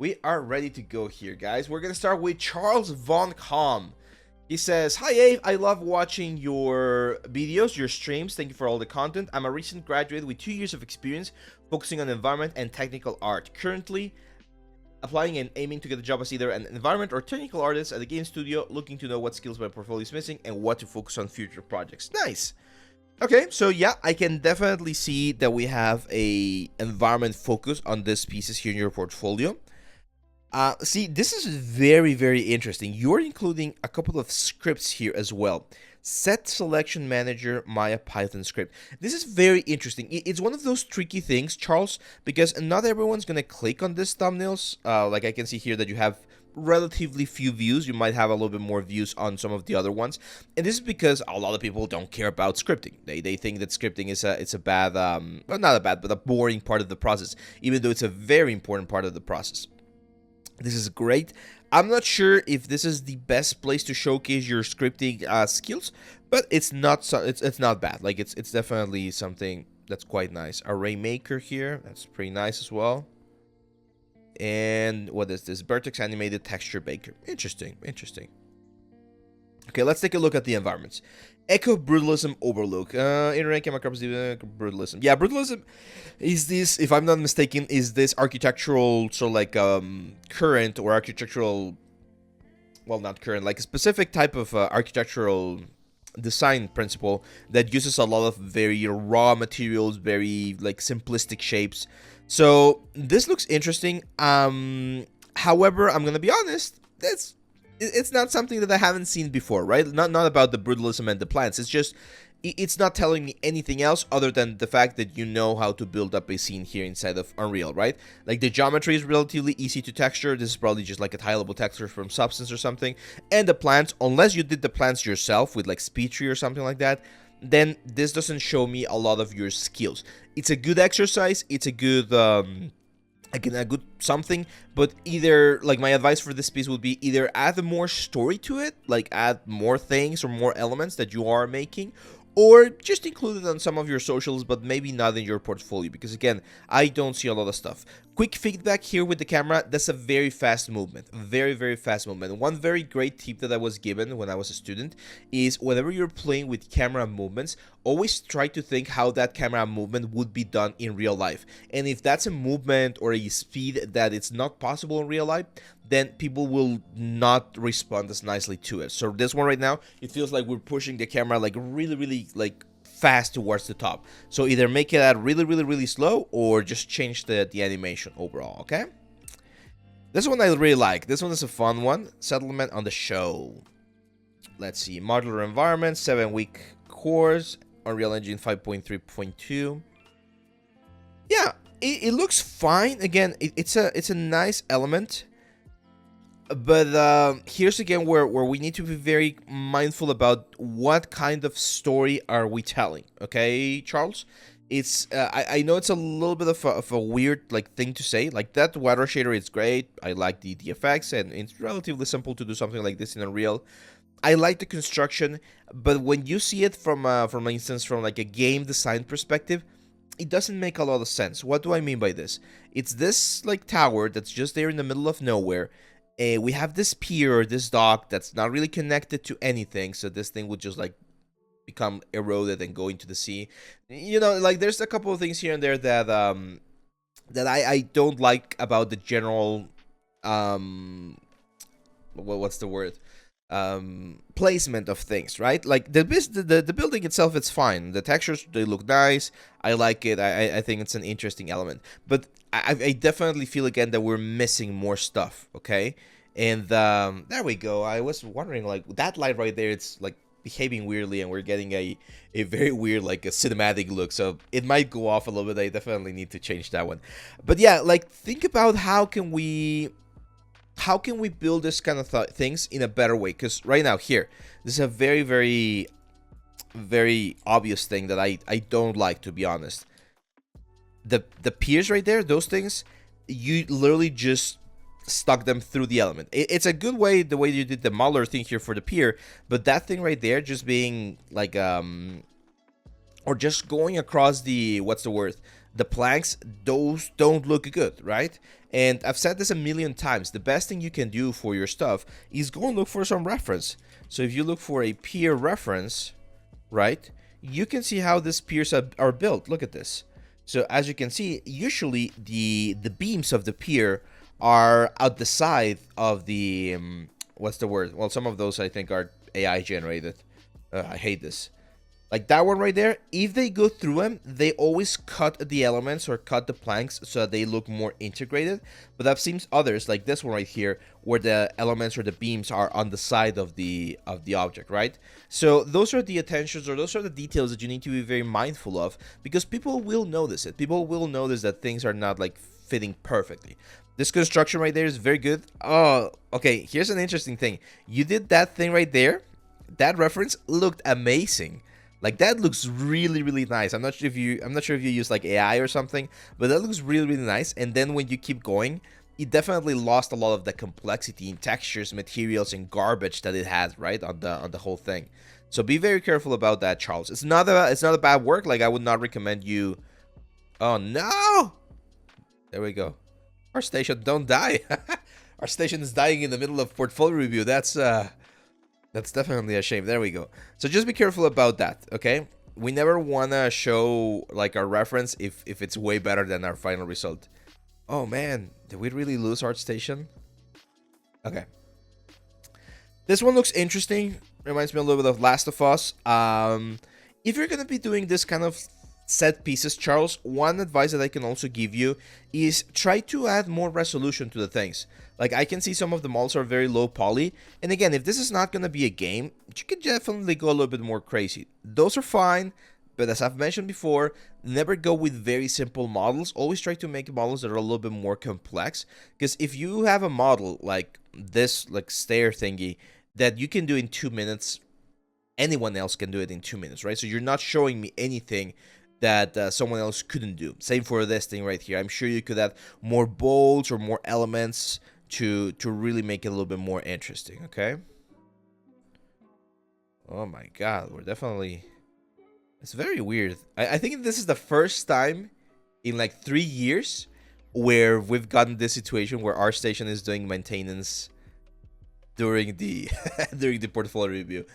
We are ready to go here, guys. We're gonna start with Charles von Kalm. He says, "Hi Abe, I love watching your videos, your streams. Thank you for all the content. I'm a recent graduate with 2 years of experience focusing on environment and technical art. Currently applying and aiming to get a job as either an environment or technical artist at a game studio, looking to know what skills my portfolio is missing and what to focus on future projects." Nice. Okay, so yeah, I can definitely see that we have a environment focus on these pieces here in your portfolio. See, this is very, very interesting. You're including a couple of scripts here as well. Set selection manager Maya Python script. This is very interesting. It's one of those tricky things, Charles, because not everyone's gonna click on these thumbnails. Like I can see here that you have relatively few views. You might have a little bit more views on some of the other ones, and this is because a lot of people don't care about scripting. They think that scripting is a bad well, not a bad, but a boring part of the process, even though it's a very important part of the process. This is great. I'm not sure if this is the best place to showcase your scripting skills, but it's not it's not bad. Like it's definitely something that's quite nice. Array maker here, that's pretty nice as well. And what is this? Vertex animated texture baker. Interesting, interesting. Okay, let's take a look at the environments. Echo Brutalism Overlook. Internet camera Brutalism. Yeah, Brutalism is this, if I'm not mistaken, is this architectural, so like current or architectural, well, not current, like a specific type of architectural design principle that uses a lot of very raw materials, very like simplistic shapes. So this looks interesting. However, I'm gonna be honest, it's not something that I haven't seen before, right? Not about the brutalism and the plants. It's just, it's not telling me anything else other than the fact that you know how to build up a scene here inside of Unreal, right? Like the geometry is relatively easy to texture. This is probably just like a tileable texture from Substance or something. And the plants, unless you did the plants yourself with like Speed Tree or something like that, then this doesn't show me a lot of your skills. It's a good exercise. It's a good again, a good something, but either, like, my advice for this piece would be either add more story to it, like add more things or more elements that you are making, or just include it on some of your socials, but maybe not in your portfolio, because again, I don't see a lot of stuff. Quick feedback here with the camera, that's a very fast movement, very, very fast movement. One very great tip that I was given when I was a student is whenever you're playing with camera movements, always try to think how that camera movement would be done in real life. And if that's a movement or a speed that it's not possible in real life, then people will not respond as nicely to it. So this one right now, it feels like we're pushing the camera like really, really like fast towards the top. So either make it at really, really, really slow or just change the animation overall, okay? This one I really like. This one is a fun one. Settlement on the Shoal. Let's see. Modular environment, 7-week course, Unreal Engine 5.3.2. Yeah, it looks fine. Again, it's a nice element. But here's again where we need to be very mindful about what kind of story are we telling, okay, Charles? It's I know it's a little bit of a weird like thing to say. Like that water shader is great. I like the effects, and it's relatively simple to do something like this in Unreal. I like the construction, but when you see it from instance from like a game design perspective, it doesn't make a lot of sense. What do I mean by this? It's this like tower that's just there in the middle of nowhere. We have this pier, this dock that's not really connected to anything, so this thing would just like become eroded and go into the sea. You know, like there's a couple of things here and there that that I don't like about the general what's the word, placement of things, right? Like the building itself, it's fine. The textures, they look nice. I like it. I think it's an interesting element, but I definitely feel again that we're missing more stuff, okay? And there we go. I was wondering, like, that light right there, it's like behaving weirdly, and we're getting a very weird, like, a cinematic look, so it might go off a little bit. I definitely need to change that one. But yeah, like, think about how can we build this kind of things in a better way, because right now here, this is a very, very, very obvious thing that I don't like, to be honest. The piers right there, those things, you literally just stuck them through the element. It's a good way, the way you did the modeler thing here for the pier, but that thing right there just being like or just going across the, what's the word, the planks, those don't look good, right? And I've said this a million times. The best thing you can do for your stuff is go and look for some reference. So if you look for a pier reference, right, you can see how these piers are built. Look at this. So as you can see, usually the beams of the pier are out the side of the what's the word? Well, some of those I think are AI generated. I hate this. Like that one right there, if they go through them, they always cut the elements or cut the planks so that they look more integrated. But I've seen others, like this one right here, where the elements or the beams are on the side of the object, right? So those are the attentions, or those are the details that you need to be very mindful of, because people will notice it. People will notice that things are not like fitting perfectly. This construction right there is very good. Oh, okay, here's an interesting thing. You did that thing right there. That reference looked amazing. Like that looks really, really nice. I'm not sure if you use like AI or something, but that looks really, really nice. And then when you keep going, it definitely lost a lot of the complexity in textures, materials, and garbage that it has, right, on the whole thing. So be very careful about that, Charles. It's not a bad work. Like I would not recommend you. Oh no! There we go. Our station don't die. Our station is dying in the middle of portfolio review. That's definitely a shame. There we go. So just be careful about that, okay? We never want to show like our reference if it's way better than our final result. Oh man, did we really lose Art Station? Okay. This one looks interesting. Reminds me a little bit of Last of Us. If you're going to be doing this kind of set pieces, Charles, one advice that I can also give you is try to add more resolution to the things. Like I can see some of the models are very low poly, and again, if this is not going to be a game, you can definitely go a little bit more crazy. Those are fine, but as I've mentioned before, never go with very simple models. Always try to make models that are a little bit more complex, because if you have a model like this, like stair thingy, that you can do in 2 minutes, anyone else can do it in 2 minutes, right? So you're not showing me anything that someone else couldn't do. Same for this thing right here. I'm sure you could add more bolts or more elements to really make it a little bit more interesting, okay? Oh my god, we're definitely... It's very weird. I think this is the first time in like 3 years where we've gotten this situation where our station is doing maintenance during the during the portfolio review.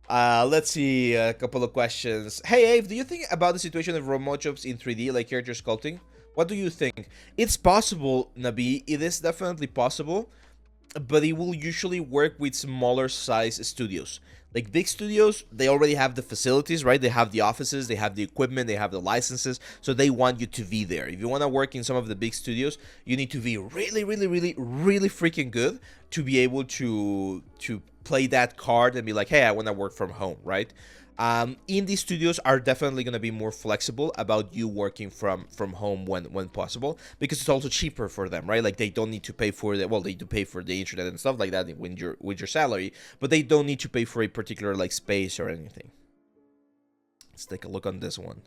Let's see a couple of questions. Hey, Ave, do you think about the situation of remote jobs in 3D, like character sculpting? What do you think? It's possible, Nabi. It is definitely possible, but it will usually work with smaller size studios. Like big studios, they already have the facilities, right? They have the offices, they have the equipment, they have the licenses, so they want you to be there. If you want to work in some of the big studios, you need to be really, really, really, really freaking good to be able to play that card and be like, hey, I want to work from home, right? Indie studios are definitely going to be more flexible about you working from home when possible, because it's also cheaper for them, right? Like they don't need to pay for the, well, they do pay for the internet and stuff like that with your salary, but they don't need to pay for a particular like space or anything. Let's take a look on this one.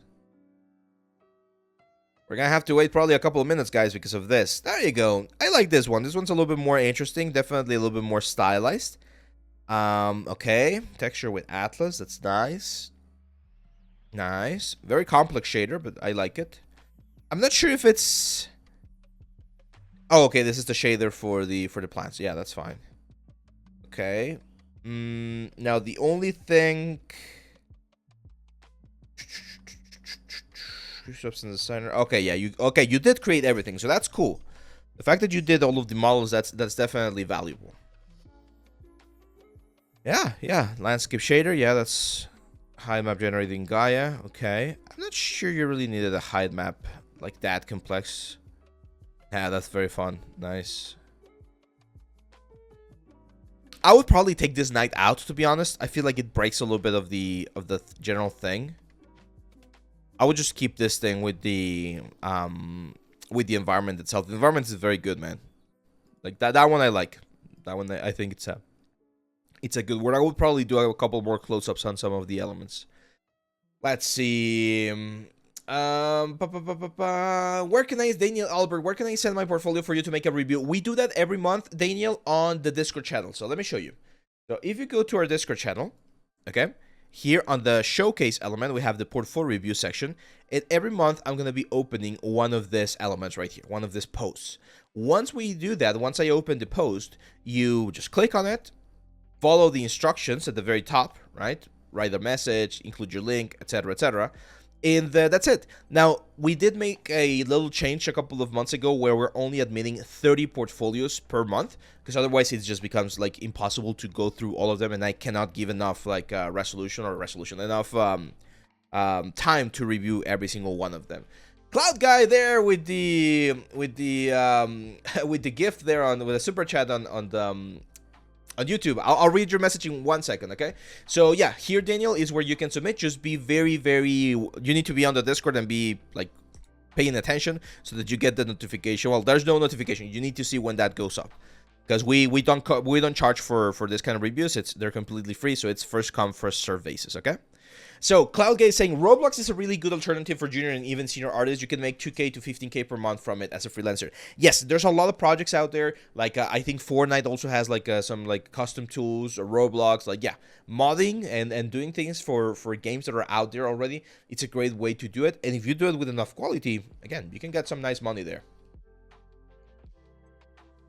We're gonna have to wait probably a couple of minutes, guys, because of this. There you go. I like this one. This one's a little bit more interesting, definitely a little bit more stylized. Okay, texture with Atlas, that's nice. Nice. Very complex shader, but I like it. I'm not sure if it's... Oh, okay, this is the shader for the plants. Yeah, that's fine. Okay. Now the only thing... in the center. Okay, yeah, you did create everything, so that's cool. The fact that you did all of the models, that's definitely valuable. Yeah, landscape shader, yeah, that's height map generating Gaia. Okay, I'm not sure you really needed a height map like that complex. Yeah, that's very fun. Nice. I would probably take this night out, to be honest. I feel like it breaks a little bit of the general thing. I would just keep this thing with the environment itself. The environment is very good, man. Like that one I like. That one I think it's a good word. I would probably do a couple more close-ups on some of the elements. Let's see. Where can I, Daniel Albert, where can I send my portfolio for you to make a review? We do that every month, Daniel, on the Discord channel. So let me show you. So if you go to our Discord channel, okay, here on the showcase element, we have the portfolio review section. And every month, I'm going to be opening one of these elements right here, one of these posts. Once we do that, once I open the post, you just click on it, follow the instructions at the very top, right? Write a message, include your link, etc., etc. And that's it. Now, we did make a little change a couple of months ago where we're only admitting 30 portfolios per month, because otherwise it just becomes like impossible to go through all of them, and I cannot give enough like enough time to review every single one of them. Cloud Guy there with the with the gift there with a super chat on YouTube. I'll read your message in 1 second, okay? So yeah, here, Daniel, is where you can submit. Just be very, you need to be on the Discord and be like paying attention so that you get the notification. Well, there's no notification. You need to see when that goes up, because we don't charge for this kind of reviews. They're completely free, so it's first come first serve basis, okay? So, CloudGate is saying, Roblox is a really good alternative for junior and even senior artists. You can make 2K to 15K per month from it as a freelancer. Yes, there's a lot of projects out there. Like, I think Fortnite also has, like, some, like, custom tools, or Roblox. Like, yeah, modding and doing things for games that are out there already, it's a great way to do it. And if you do it with enough quality, again, you can get some nice money there.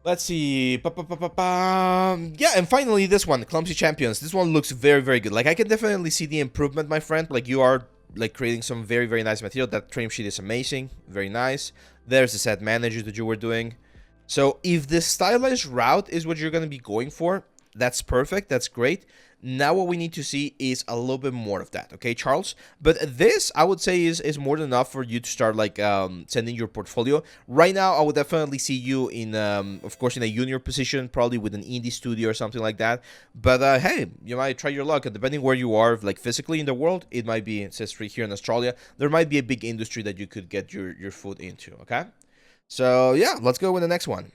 Let's see. Yeah, and finally this one, Clumsy Champions. This one looks very, very good. Like, I can definitely see the improvement, my friend. Like, you are like creating some very, very nice material. That frame sheet is amazing. Very nice. There's the set manager that you were doing. So if the stylized route is what you're going to be going for, that's perfect. That's great. Now what we need to see is a little bit more of that, okay, Charles? But this, I would say, is more than enough for you to start, like, sending your portfolio. Right now, I would definitely see you in, of course, in a junior position, probably with an indie studio or something like that. But, hey, you might try your luck. And depending where you are, like, physically in the world, it might be, it says here in Australia, there might be a big industry that you could get your foot into, okay? So, yeah, let's go with the next one.